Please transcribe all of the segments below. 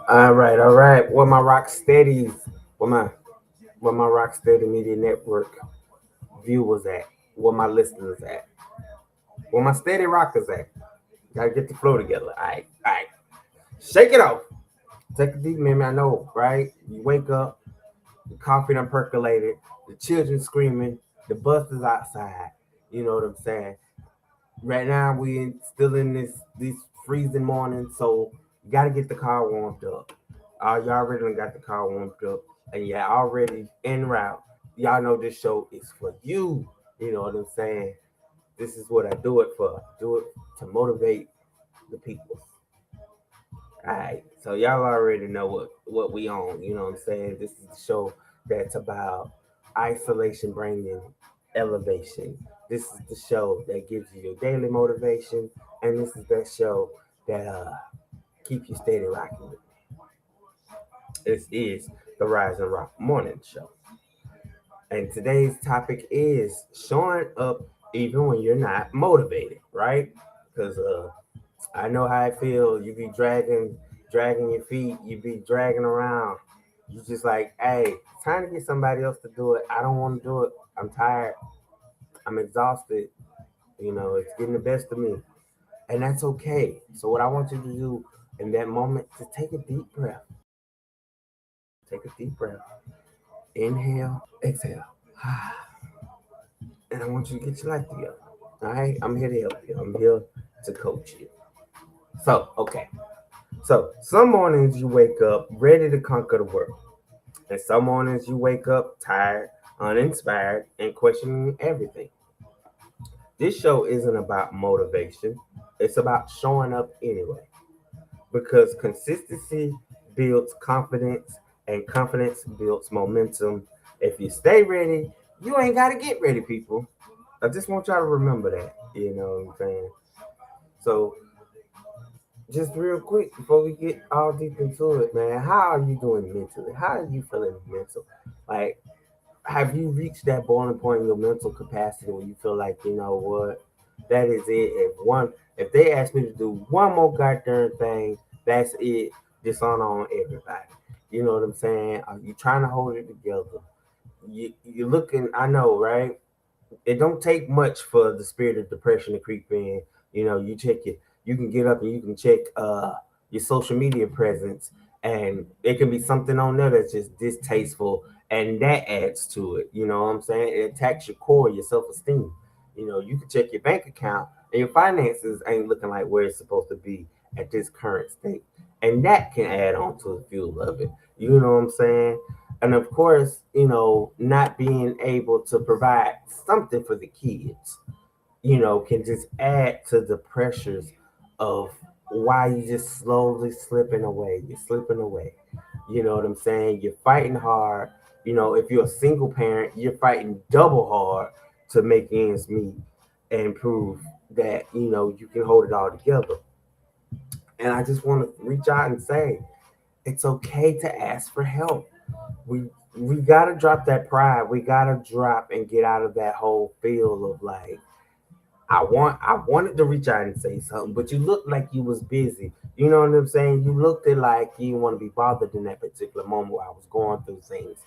All right. Where my rock steadies, where my where my rock steady media network viewers at, where my listeners at, where my steady rockers at. Gotta get the flow together. All right. Shake it off. Take a deep minute. I know, right? You wake up, the coffee done percolated, the children screaming, the bus is outside. You know what I'm saying? Right now still in this freezing morning, so you gotta get the car warmed up. You already done got the car warmed up, and you're already en route. Y'all know this show is for you. You know what I'm saying? This is what I do it for. Do it to motivate the people. All right, so y'all already know what we on. You know what I'm saying? This is the show that's about isolation bringing elevation. This is the show that gives you your daily motivation, and this is that show that keep you steady rocking with me. This is the Rise and Rock Morning Show, and today's topic is showing up even when you're not motivated, right? Because I know how I feel. You be dragging your feet. You be dragging around. You just like, hey, it's time to get somebody else to do it. I don't want to do it. I'm tired. I'm exhausted. You know, it's getting the best of me, and that's okay. So what I want you to do in that moment is take a deep breath. Take a deep breath. Inhale, exhale, and I want you to get your life together. All right, I'm here to help you. I'm here to coach you. So, okay. So, some mornings you wake up ready to conquer the world, and some mornings you wake up tired, uninspired, and questioning everything. This show isn't about motivation, it's about showing up anyway. Because consistency builds confidence, and confidence builds momentum. If you stay ready, you ain't got to get ready, people. I just want y'all to remember that. You know what I'm saying? So, just real quick before we get all deep into it, man, how are you doing mentally? How are you feeling mental? Like, have you reached that boiling point in your mental capacity where you feel like, you know what, that is it? If they ask me to do one more goddamn thing, that's it. Dishonor on everybody. You know what I'm saying? Are you trying to hold it together? You're looking. I know, right? It don't take much for the spirit of depression to creep in. You know, you check it. You can get up and you can check your social media presence, and it can be something on there that's just distasteful, and that adds to it. You know what I'm saying? It attacks your core, your self esteem. You know, you can check your bank account, and your finances ain't looking like where it's supposed to be at this current state, and that can add on to the fuel of it. You know what I'm saying? And of course, you know, not being able to provide something for the kids, you know, can just add to the pressures of why you just slowly slipping away. You're slipping away. You know what I'm saying? You're fighting hard. You know, if you're a single parent, you're fighting double hard to make ends meet and prove that, you know, you can hold it all together. And I just want to reach out and say, it's okay to ask for help. We gotta drop that pride. We gotta drop and get out of that whole feel of like I wanted to reach out and say something, but you looked like you was busy. You know what I'm saying? You looked it like you didn't want to be bothered in that particular moment where I was going through things.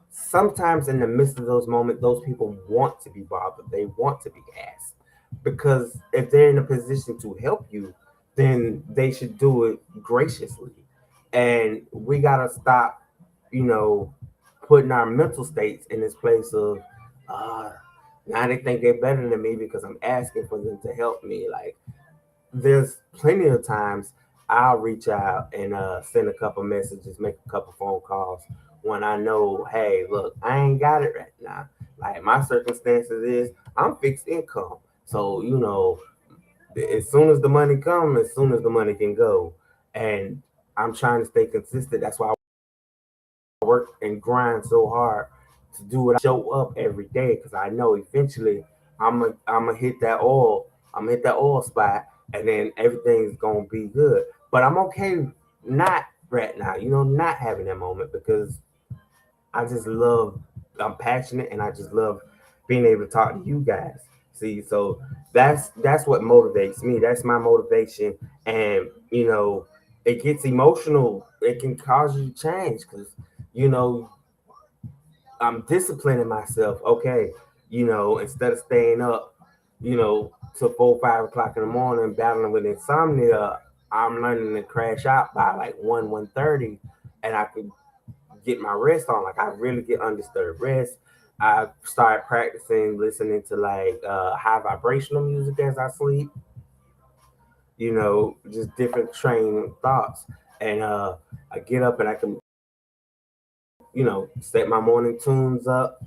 Sometimes in the midst of those moments, those people want to be bothered. They want to be asked. Because if they're in a position to help you, then they should do it graciously. And we gotta stop, you know, putting our mental states in this place of uh now they think they're better than me because I'm asking for them to help me. Like there's plenty of times I'll reach out and send a couple messages, make a couple phone calls when I know, hey, look, I ain't got it right now. Like my circumstances is I'm fixed income. So, you know, as soon as the money comes, as soon as the money can go. And I'm trying to stay consistent. That's why I work and grind so hard to do what I show up every day because I know eventually I'm gonna hit that oil. I'm gonna hit that oil spot, and then everything's gonna be good. But I'm okay not right now, you know, not having that moment because I just love. I'm passionate, and I just love being able to talk to you guys. See, so that's what motivates me. That's my motivation, and you know, it gets emotional it can cause you to change because you know I'm disciplining myself. Okay, instead of staying up, till 4, 5 o'clock in the morning battling with insomnia, I'm learning to crash out by like 1:30, and I could get my rest on. Like I really get undisturbed rest. I started practicing listening to like high vibrational music as I sleep. Just different train of thoughts, and I get up and I can set my morning tunes up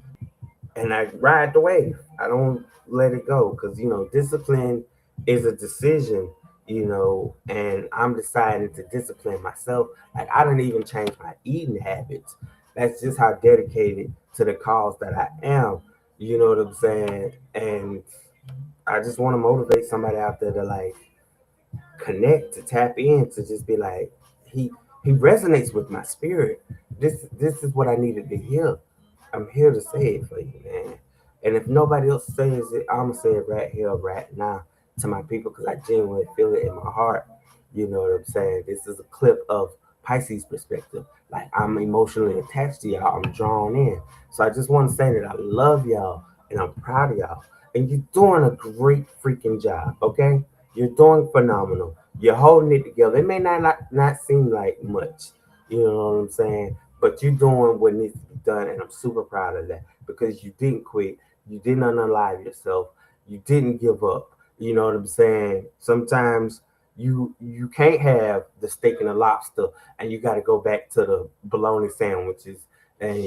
and I ride the wave. I don't let it go because discipline is a decision. And I'm deciding to discipline myself. Like I don't even change my eating habits. That's just how dedicated to the cause that I am. You know what I'm saying? And I just want to motivate somebody out there to like connect, to tap in, to just be like, he he resonates with my spirit. This is what I needed to hear. I'm here to say it for you, man. And if nobody else says it, I'm gonna say it right here, right now, to my people, because I genuinely feel it in my heart. You know what I'm saying? This is a clip of Pisces perspective. Like I'm emotionally attached to y'all. I'm drawn in. So I just want to say that I love y'all and I'm proud of y'all. And you're doing a great freaking job. Okay, you're doing phenomenal. You're holding it together. It may not seem like much. You know what I'm saying? But you're doing what needs to be done, and I'm super proud of that because you didn't quit, you didn't unalive yourself, you didn't give up. You know what I'm saying? Sometimes you can't have the steak and the lobster, and you got to go back to the bologna sandwiches, and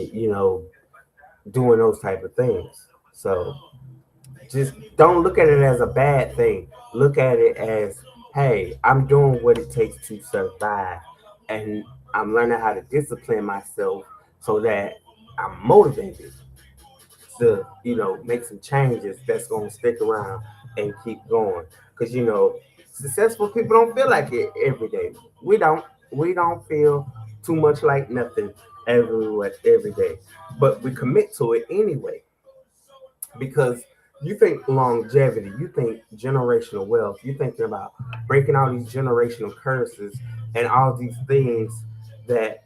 doing those type of things. So just don't look at it as a bad thing. Look at it as, hey, I'm doing what it takes to survive, and I'm learning how to discipline myself so that I'm motivated to, make some changes that's gonna stick around and keep going. Because successful people don't feel like it every day. We don't. We don't feel too much like nothing every day, but we commit to it anyway because you think longevity, you think generational wealth, you're thinking about breaking all these generational curses and all these things that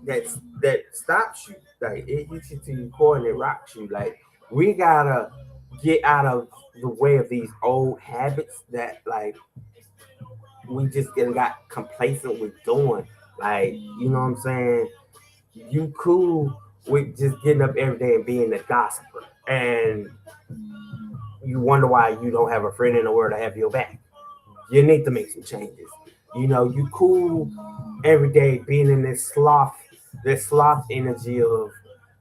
that stops you. Like it hits you to your core and it rocks you. Like we gotta get out of the way of these old habits that like we just got complacent with doing. Like, you know what I'm saying? You cool with just getting up every day and being a gossiper. And you wonder why you don't have a friend in the world to have your back. You need to make some changes. You cool every day being in this sloth energy of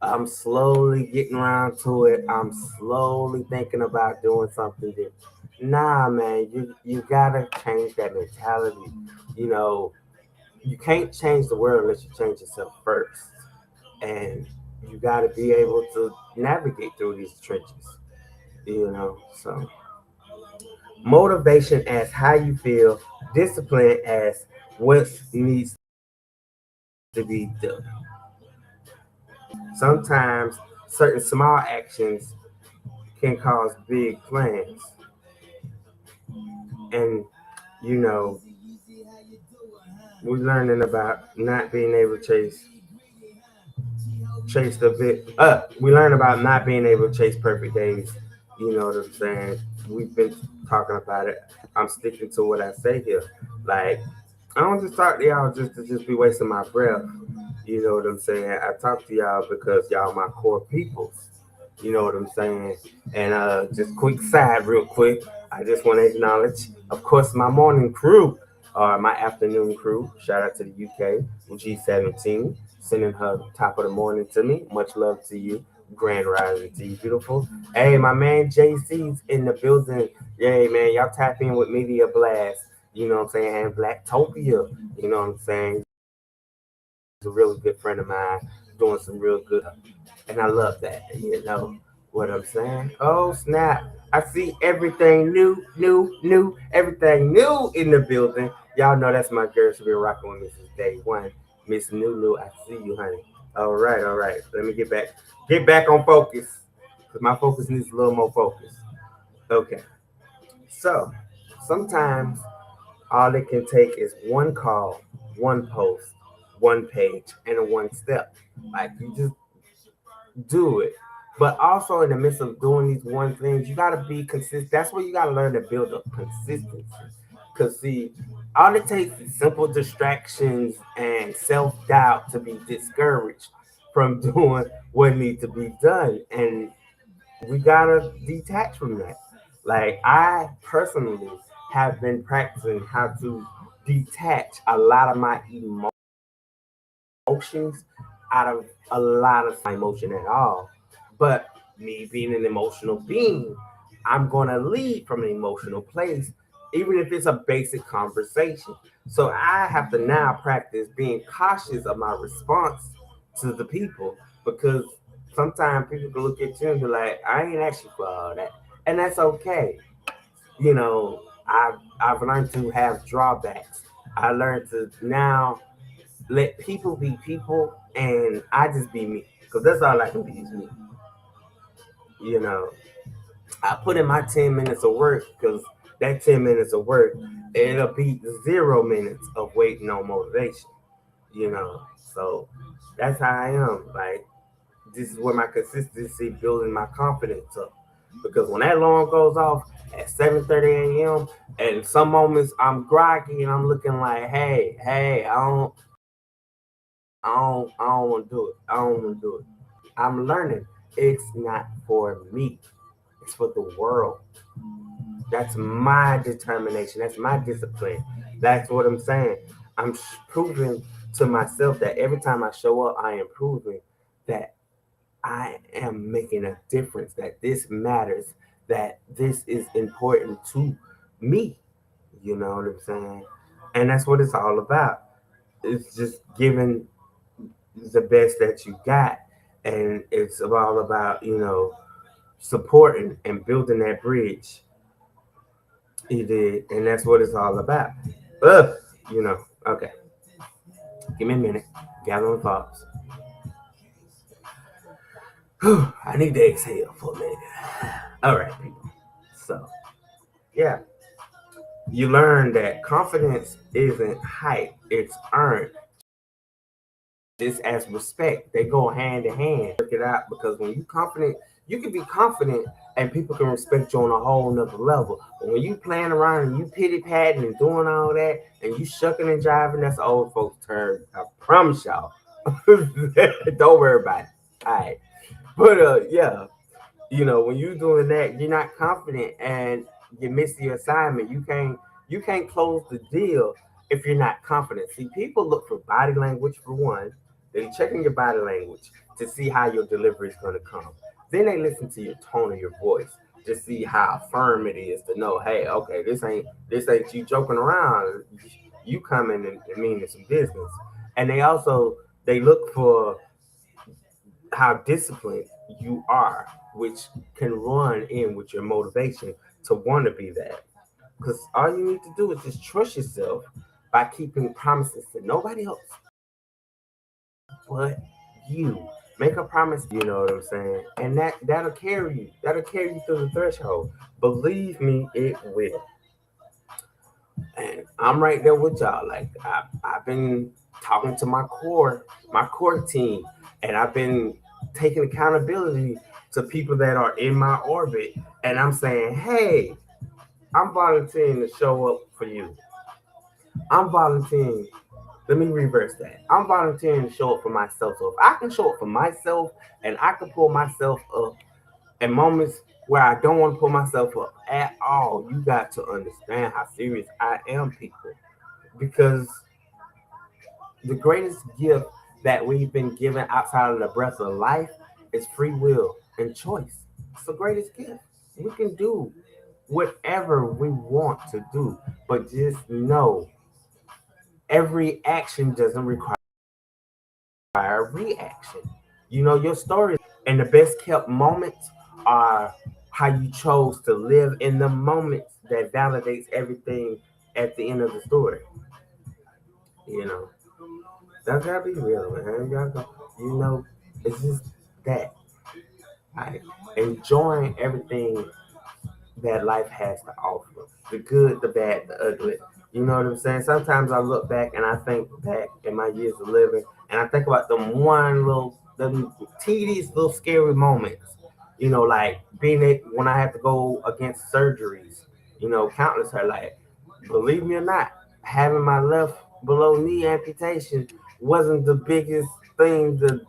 I'm slowly getting around to it. I'm slowly thinking about doing something different. Nah, man, you gotta change that mentality. You know, you can't change the world unless you change yourself first. And you gotta be able to navigate through these trenches. So motivation as how you feel, discipline as what needs to be done. Sometimes certain small actions can cause big plans. And you know, we're learning about not being able to chase the bit we learn about not being able to chase perfect days. You know what I'm saying? We've been talking about it. I'm sticking to what I say here. Like I don't just talk to y'all just to just be wasting my breath. You know what I'm saying? I talk to y'all because y'all my core peoples. You know what I'm saying? And just quick side, real quick. I just want to acknowledge, of course, my morning crew or my afternoon crew. Shout out to the UK, G17, sending her top of the morning to me. Much love to you. Grand rising to you, beautiful. Hey, my man JC's in the building. Yay, man. Y'all tap in with Media Blast. You know what I'm saying? And Blacktopia. You know what I'm saying? He's a really good friend of mine, doing some real good, and I love that. You know what I'm saying? Oh snap! I see everything new, everything new in the building. Y'all know that's my girl. She been rocking with me since day one. Miss Nunu, I see you, honey. All right. Let me get back on focus, cause my focus needs a little more focus. Okay, so sometimes all it can take is one call, one post, one page, and a one step. Like you just do it. But also in the midst of doing these one things, you gotta be consistent. That's where you gotta learn to build up consistency. Cause see, all it takes is simple distractions and self doubt to be discouraged from doing what needs to be done. And we gotta detach from that. Like I personally have been practicing how to detach a lot of my emotions out of a lot of emotion at all. But me being an emotional being, I'm gonna lead from an emotional place, even if it's a basic conversation. So I have to now practice being cautious of my response to the people because sometimes people can look at you and be like, I ain't asked you for all that. And that's okay. I've learned to have drawbacks. I learned to now let people be people and I just be me. Because that's all I can be is me. You know, I put in my 10 minutes of work because that 10 minutes of work, it'll be 0 minutes of waiting on motivation. You know, so that's how I am. Like, this is where my consistency building my confidence up. Because when that alarm goes off at 7:30 a.m. and some moments I'm groggy and I'm looking like, hey, I don't want to do it. I don't want to do it. I'm learning. It's not for me. It's for the world. That's my determination. That's my discipline. That's what I'm saying. I'm proving to myself that every time I show up, I am proving that I am making a difference, that this matters, that this is important to me. You know what I'm saying? And that's what it's all about. It's just giving the best that you got. And it's all about, supporting and building that bridge. You did. And that's what it's all about. Ugh, okay. Give me a minute. Gather my thoughts. I need to exhale for a minute. All right, people. So, yeah, you learn that confidence isn't hype, it's earned. Just as respect, they go hand in hand. Work it out because when you confident, you can be confident and people can respect you on a whole nother level. But when you playing around and you pity patting and doing all that and you shucking and jiving, that's old folks' term. I promise y'all. Don't worry about it. All right. But yeah, when you doing that, you're not confident and you miss the assignment. You can't close the deal if you're not confident. See, people look for body language for one. They're checking your body language to see how your delivery is going to come. Then they listen to your tone of your voice to see how firm it is to know, hey, okay, this ain't you joking around. You coming and meaning some business. And they look for how disciplined you are, which can run in with your motivation to want to be that. Because all you need to do is just trust yourself by keeping promises to nobody else but you. Make a promise, you know what I'm saying? And that'll carry you. That'll carry you through the threshold. Believe me, it will. And I'm right there with y'all. Like I've been talking to my core team, and I've been taking accountability to people that are in my orbit, and I'm saying, hey, I'm volunteering to show up for you. I'm volunteering. Let me reverse that. I'm volunteering to show up for myself. So if I can show up for myself and I can pull myself up in moments where I don't want to pull myself up at all, you got to understand how serious I am, people. Because the greatest gift that we've been given outside of the breath of life is free will and choice. It's the greatest gift. We can do whatever we want to do, but just know every action doesn't require a reaction. Your story and the best kept moments are how you chose to live in the moments that validates everything at the end of the story. You know, that's gotta be real, man. Y'all go, it's just that. Right? Enjoying everything that life has to offer. The good, the bad, the ugly. You know what I'm saying? Sometimes I look back and I think back in my years of living, and I think about them tedious little scary moments. Like being it when I had to go against surgeries. Countless her like, believe me or not, having my left below knee amputation wasn't the biggest thing to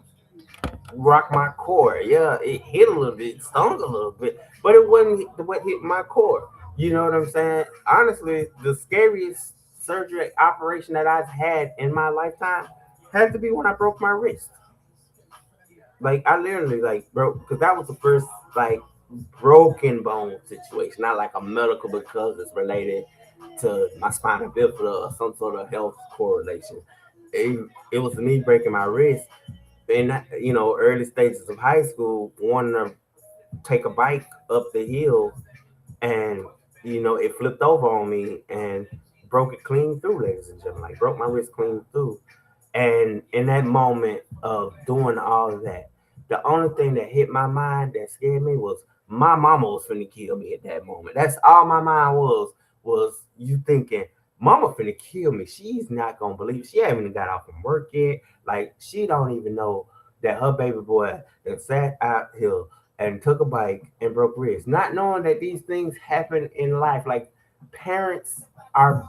rock my core. Yeah, it hit a little bit, stung a little bit, but it wasn't what hit my core. You know what I'm saying? Honestly, the scariest surgery operation that I've had in my lifetime had to be when I broke my wrist. Like I literally like broke because that was the first like broken bone situation, not like a medical because it's related to my spinal bifida or some sort of health correlation. It was me breaking my wrist in early stages of high school, wanting to take a bike up the hill, and it flipped over on me and broke it clean through, ladies and gentlemen. Like broke my wrist clean through. And in that moment of doing all of that, the only thing that hit my mind that scared me was my mama was finna kill me at that moment. That's all my mind was you thinking, mama finna kill me. She's not gonna believe it. She haven't even got off from work yet. Like she don't even know that her baby boy that sat out here and took a bike and broke wrists. Not knowing that these things happen in life. Like parents are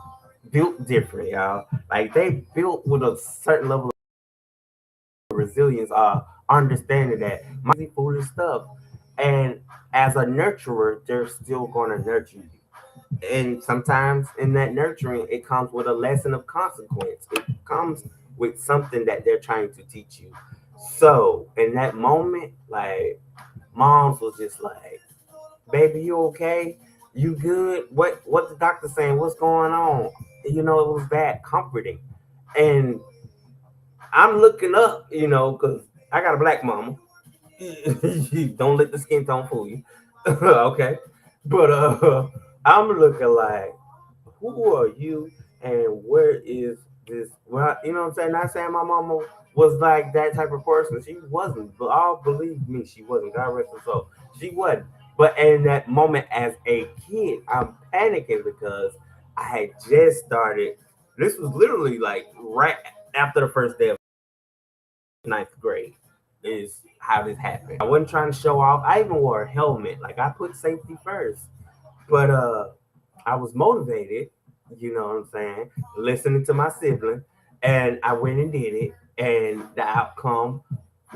built different, y'all. Like they built with a certain level of resilience, understanding that my foolish stuff. And as a nurturer, they're still gonna nurture you. And sometimes in that nurturing, it comes with a lesson of consequence. It comes with something that they're trying to teach you. So in that moment, like moms was just like, baby, you okay? You good? What the doctor saying? What's going on? It was that comforting. And I'm looking up, because I got a black mama. Don't let the skin tone fool you. Okay. But I'm looking like, who are you and where is this? Well, you know what I'm saying? Not saying my mama was like that type of person. She wasn't. But all believe me, she wasn't. God rest her soul. She wasn't. But in that moment as a kid, I'm panicking because I had just started. This was literally like right after the first day of ninth grade is how this happened. I wasn't trying to show off. I even wore a helmet. Like I put safety first. But I was motivated, you know what I'm saying, listening to my sibling, and I went and did it, and the outcome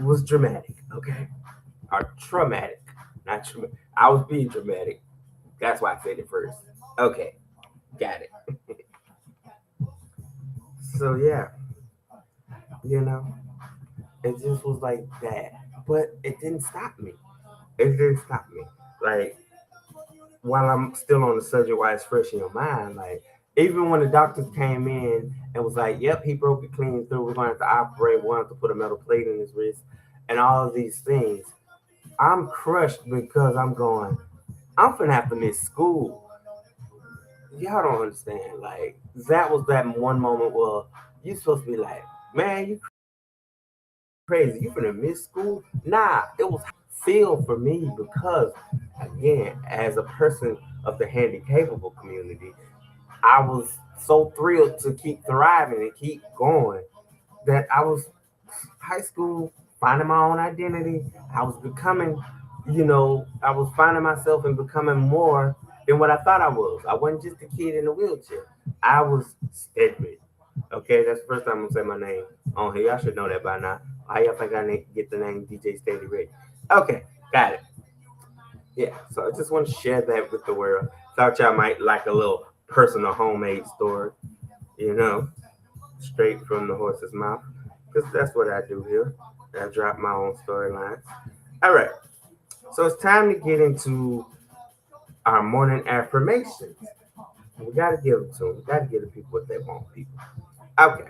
was dramatic, okay? Or traumatic. Not traumatic. I was being dramatic. That's why I said it first. Okay, got it. So yeah, you know, it just was like that. But it didn't stop me. It didn't stop me. Like while I'm still on the subject, why it's fresh in your mind, like even when the doctors came in and was like, "Yep, he broke it clean through. We're going to have to operate. We're going to have to put a metal plate in his wrist," and all of these things, I'm crushed because I'm going. I'm gonna have to miss school. Y'all don't understand. Like that was that one moment where you supposed to be like, "Man, you crazy. You gonna miss school?" Nah, it was feel for me because again, as a person of the handicapable community, I was so thrilled to keep thriving and keep going that I was high school finding my own identity. I was becoming, I was finding myself and becoming more than what I thought I was. I wasn't just a kid in a wheelchair. I was Stedman. Okay, that's the first time I'm gonna say my name on here. Y'all should know that by now. How y'all think I get the name DJ Steady Ray? Okay, got it. Yeah, so I just want to share that with the world. Thought y'all might like a little personal homemade story, you know, straight from the horse's mouth, because that's what I do here. I drop my own storylines. All right, so it's time to get into our morning affirmations. We got to give them to them. We got to give the people what they want, people. Okay,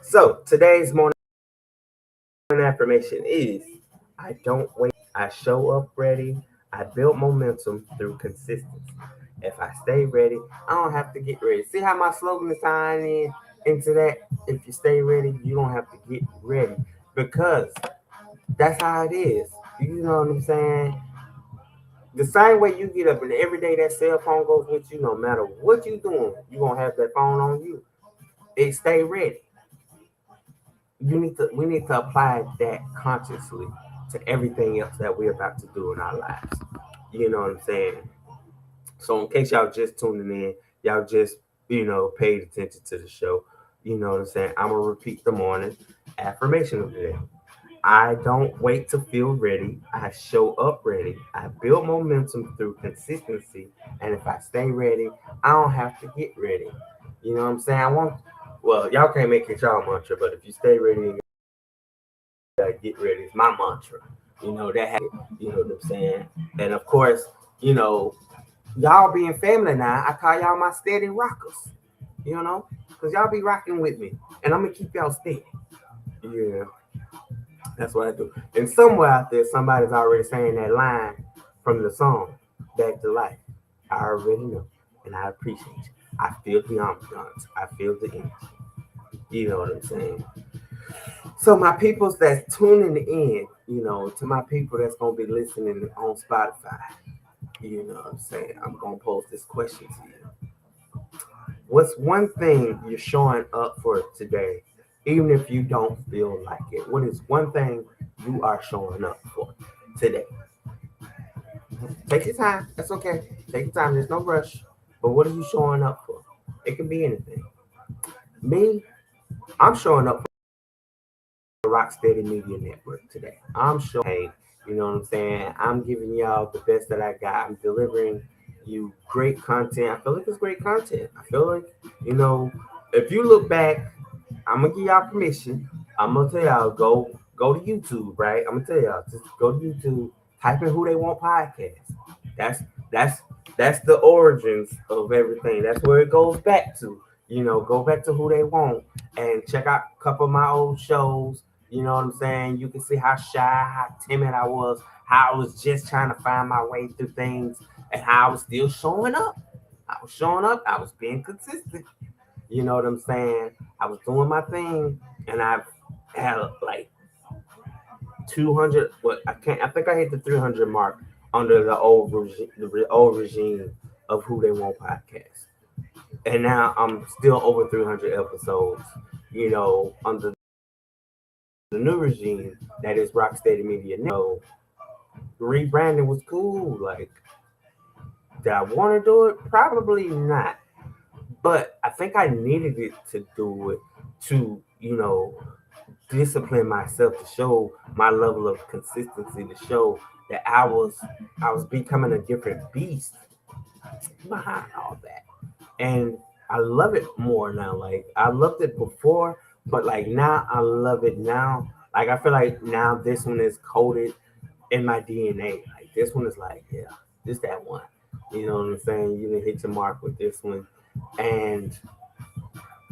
so today's morning affirmation is I don't wait. I show up ready. I build momentum through consistency. If I stay ready, I don't have to get ready. See how my slogan is tying into that? If you stay ready, you don't have to get ready because that's how it is. You know what I'm saying? The same way you get up and every day that cell phone goes with you, no matter what you doing, you gonna have that phone on you. It stay ready. We need to apply that consciously to everything else that we're about to do in our lives. You know what I'm saying? So in case y'all just tuning in, y'all just paid attention to the show. You know what I'm saying? I'm gonna repeat the morning affirmation of the day. I don't wait to feel ready. I show up ready. I build momentum through consistency. And if I stay ready, I don't have to get ready. You know what I'm saying? Well, y'all can't make it y'all mantra, but if you stay ready and get ready, it's my mantra. You know what I'm saying? And of course, you know, y'all being family now, I call y'all my steady rockers, because y'all be rocking with me. And I'm going to keep y'all steady. Yeah. That's what I do. And somewhere out there, somebody's already saying that line from the song, Back to Life. I already know. And I appreciate you. I feel the ambiance. I feel the energy. You know what I'm saying? So my peoples that's tuning in, to my people that's going to be listening on Spotify, you know what I'm saying? I'm going to pose this question to you. What's one thing you're showing up for today, even if you don't feel like it? What is one thing you are showing up for today? Take your time. That's okay. Take your time. There's no rush. But what are you showing up for? It can be anything. Me, I'm showing up for Rocksteady Media Network today. I'm showing, hey, you know what I'm saying? I'm giving y'all the best that I got. I'm delivering you great content. I feel like it's great content. I feel like, if you look back, I'm gonna give y'all permission. I'm gonna tell y'all go to YouTube, right? I'm gonna tell y'all just go to YouTube, type in Who They Want podcast. That's that's that's the origins of everything. That's where it goes back to. Go back to Who They Want and check out a couple of my old shows. You know what I'm saying? You can see how shy, how timid I was, how I was just trying to find my way through things, and how I was still showing up. I was showing up. I was being consistent. You know what I'm saying? I was doing my thing, and I've had like 200. What I can't. I think I hit the 300 mark under the old regime of Who They Want podcast, and now I'm still over 300 episodes. Under the new regime that is Rocksteady Media. No, rebranding was cool. Like, did I want to do it? Probably not. But I think I needed it to do it to, discipline myself, to show my level of consistency, to show that I was becoming a different beast behind all that. And I love it more now. Like, I loved it before, but like now I love it now. Like, I feel like now this one is coded in my DNA. Like, this one is like, yeah, this that one. You know what I'm saying? You didn't hit your mark with this one. And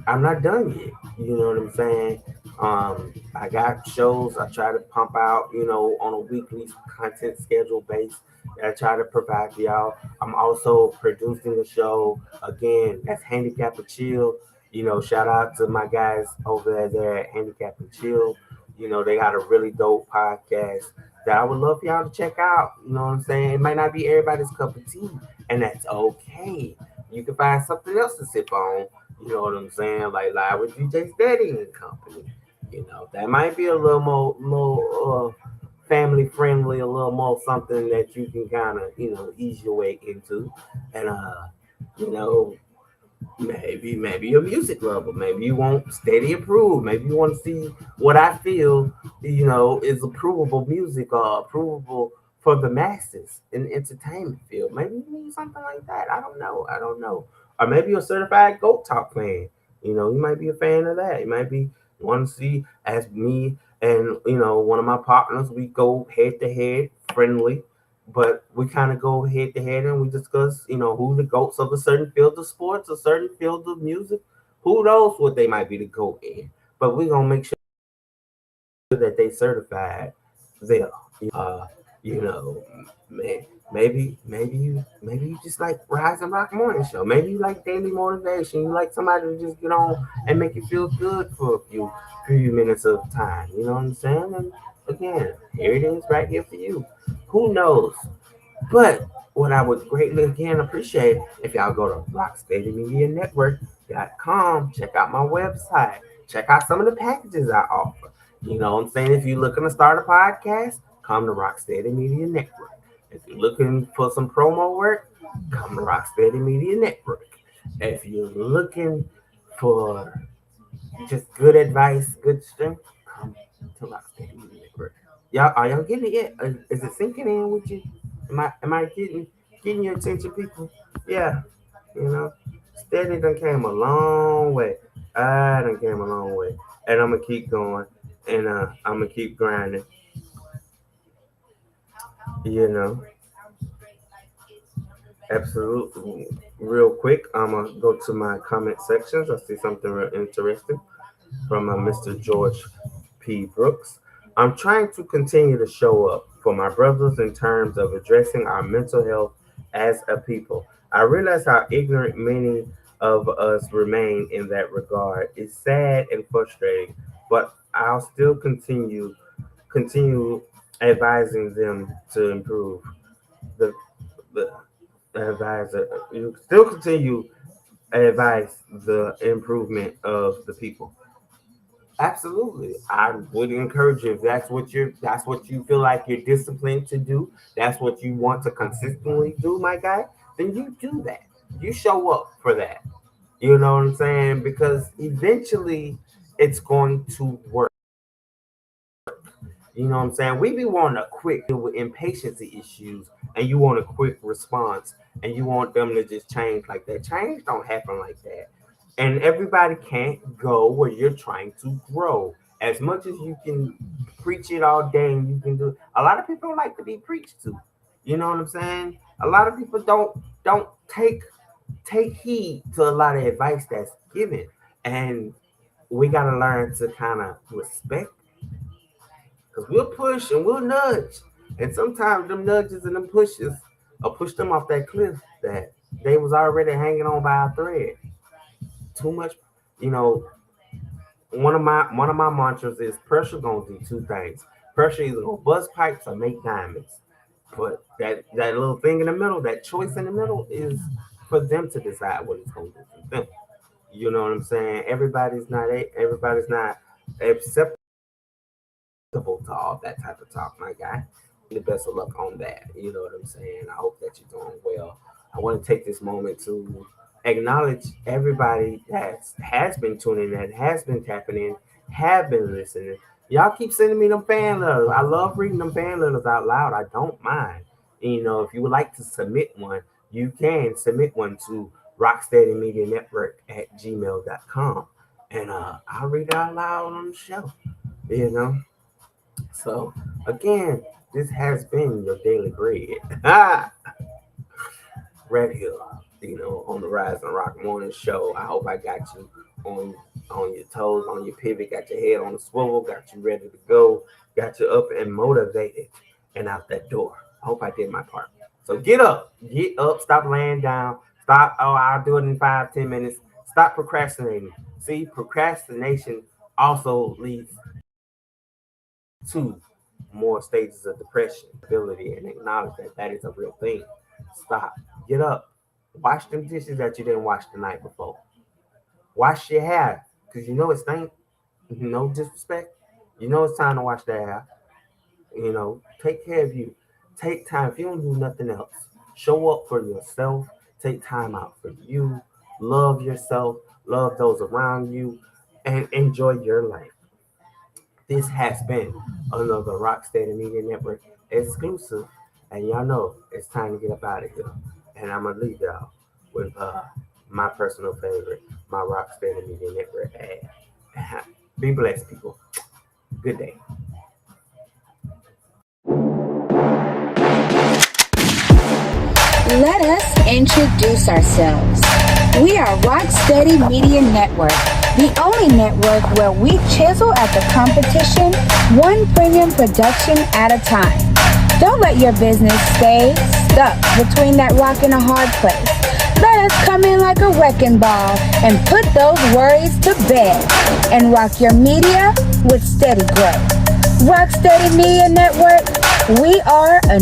I'm not done yet. You know what I'm saying? I got shows I try to pump out, on a weekly content schedule base that I try to provide for y'all. I'm also producing a show again. That's Handicap and Chill. Shout out to my guys over there at Handicap and Chill. They got a really dope podcast that I would love for y'all to check out. You know what I'm saying? It might not be everybody's cup of tea, and that's okay. You can find something else to sip on. You know what I'm saying? Like Live with DJ Steady and Company. That might be a little more family friendly, a little more something that you can kind of, ease your way into. And you know, maybe a music lover. Maybe you want steady approved. Maybe you want to see what I feel, is approvable music or approvable for the masses in the entertainment field. Maybe you need something like that. I don't know. I don't know. Or maybe you're a certified Goat Talk fan. You might be a fan of that. You might be want to see as me and one of my partners. We go head to head, friendly, but we kind of go head to head and we discuss, who the goats of a certain field of sports, a certain field of music. Who knows what they might be the goat in? But we're gonna make sure that they certified there. Uh, you know, man, maybe you just like Rise and Rock Morning Show. Maybe you like daily motivation. You like somebody to just get on and make you feel good for a few minutes of time. You know what I'm saying? And again, here it is right here for you. Who knows? But what I would greatly again appreciate if y'all go to rocksteadymedianetwork.com, check out my website, check out some of the packages I offer. You know what I'm saying? If you're looking to start a podcast, come to Rocksteady Media Network. If you're looking for some promo work, come to Rocksteady Media Network. If you're looking for just good advice, good strength, come to Rocksteady Media Network. Y'all, are y'all getting it yet? Is it sinking in with you? Am I getting your attention, people? Yeah, you know, steady done came a long way. I done came a long way, and I'm gonna keep going, and I'm gonna keep grinding. You know, absolutely. Real quick, I'm gonna go to my comment sections. I see something real interesting from Mr. George P. Brooks. I'm trying to continue to show up for my brothers in terms of addressing our mental health as a people. I realize how ignorant many of us remain in that regard. It's sad and frustrating, but I'll still continue advising them to improve. The the advisor you still continue advise the improvement of the people. Absolutely. I would encourage you if that's what you feel like you're disciplined to do, that's what you want to consistently do, my guy, then you do that. You show up for that. You know what I'm saying? Because eventually it's going to work. You know what I'm saying? We be wanting a quick deal with impatience issues and you want a quick response and you want them to just change like that. Change don't happen like that. And everybody can't go where you're trying to grow. As much as you can preach it all day and you can do a lot of people don't like to be preached to. You know what I'm saying? A lot of people don't take heed to a lot of advice that's given. And we gotta learn to kind of respect because we'll push and we'll nudge. And sometimes them nudges and them pushes will push them off that cliff that they was already hanging on by a thread. Too much, you know, one of my mantras is pressure gonna do two things. Pressure either gonna bust pipes or make diamonds. But that little thing in the middle, that choice in the middle is for them to decide what it's gonna do for them. You know what I'm saying? Everybody's not acceptable to all that type of talk, my guy. The best of luck on that. You know what I'm saying? I hope that you're doing well. I want to take this moment to acknowledge everybody that has been tuning in, has been tapping in, have been listening. Y'all keep sending me them fan letters. I love reading them fan letters out loud. I don't mind. And, you know, if you would like to submit one, you can submit one to rocksteadymedianetwork@gmail.com. And I'll read it out loud on the show. You know? So again, this has been your daily bread. Right here, you know, on the Rise and Rock Morning Show. I hope I got you on your toes, on your pivot, got your head on the swivel, got you ready to go, got you up and motivated and out that door. I hope I did my part. So get up, stop laying down, stop. Oh, I'll do it in 5-10 minutes. Stop procrastinating. See, procrastination also leads to more stages of depression, ability, and acknowledge that that is a real thing. Stop. Get up. Wash them dishes that you didn't wash the night before. Wash your hair because you know it stink. No disrespect. You know it's time to wash that hair. You know, take care of you. Take time. If you don't do nothing else, show up for yourself. Take time out for you. Love yourself. Love those around you, and enjoy your life. This has been another Rocksteady Media Network exclusive. And y'all know it's time to get up out of here. And I'm going to leave y'all with my personal favorite, my Rocksteady Media Network ad. Be blessed, people. Good day. Let us introduce ourselves. We are Rocksteady Media Network, the only network where we chisel at the competition, one premium production at a time. Don't let your business stay stuck between that rock and a hard place. Let us come in like a wrecking ball and put those worries to bed and rock your media with steady growth. Rocksteady Media Network, we are a